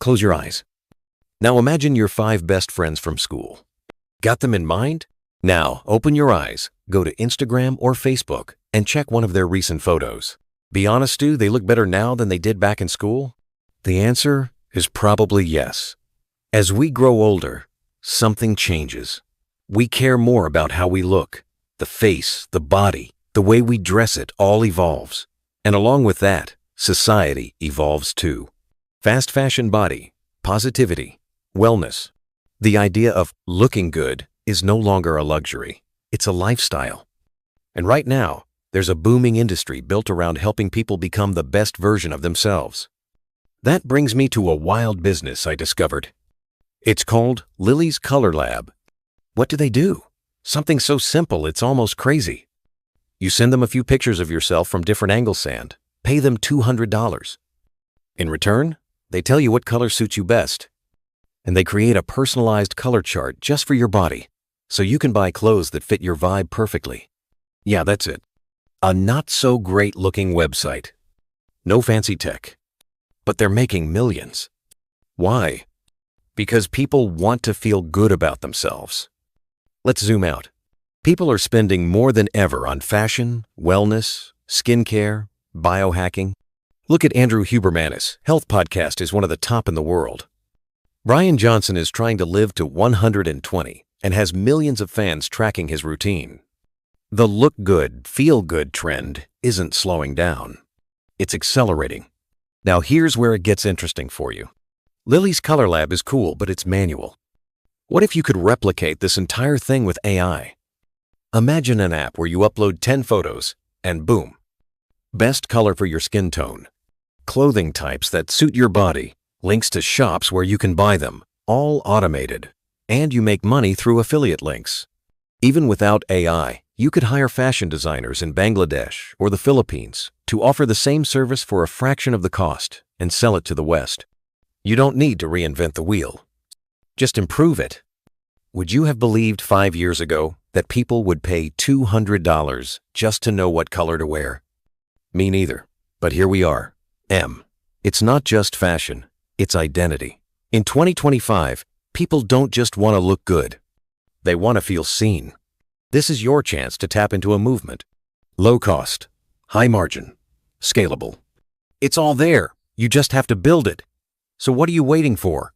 Close your eyes. Now imagine your 5 best friends from school. Got them in mind? Now open your eyes, go to Instagram or Facebook, and check one of their recent photos. Be honest, Stu, they look better now than they did back in school? The answer is probably yes. As we grow older, something changes. We care more about how we look. The face, the body, the way we dress it all evolves. And along with that, society evolves too. Fast fashion body, positivity, wellness. The idea of looking good is no longer a luxury. It's a lifestyle. And right now, there's a booming industry built around helping people become the best version of themselves. That brings me to a wild business I discovered. It's called Lily's Color Lab. What do they do? Something so simple it's almost crazy. You send them a few pictures of yourself from different angles and pay them $200. In return, they tell you what color suits you best. And they create a personalized color chart just for your body, so you can buy clothes that fit your vibe perfectly. Yeah, that's it. A not-so-great-looking website. No fancy tech. But they're making millions. Why? Because people want to feel good about themselves. Let's zoom out. People are spending more than ever on fashion, wellness, skincare, biohacking. Look at Andrew Hubermanis. Health Podcast is one of the top in the world. Brian Johnson is trying to live to 120 and has millions of fans tracking his routine. The look good, feel good trend isn't slowing down. It's accelerating. Now here's where it gets interesting for you. Lily's Color Lab is cool, but it's manual. What if you could replicate this entire thing with AI? Imagine an app where you upload 10 photos and boom, best color for your skin tone, clothing types that suit your body, links to shops where you can buy them, all automated. And you make money through affiliate links. Even without AI, you could hire fashion designers in Bangladesh or the Philippines to offer the same service for a fraction of the cost and sell it to the West. You don't need to reinvent the wheel. Just improve it. Would you have believed 5 years ago that people would pay $200 just to know what color to wear? Me neither. But here we are. It's not just fashion, it's identity. In 2025, people don't just want to look good. They want to feel seen. This is your chance to tap into a movement. Low cost, high margin, scalable. It's all there. You just have to build it. So what are you waiting for?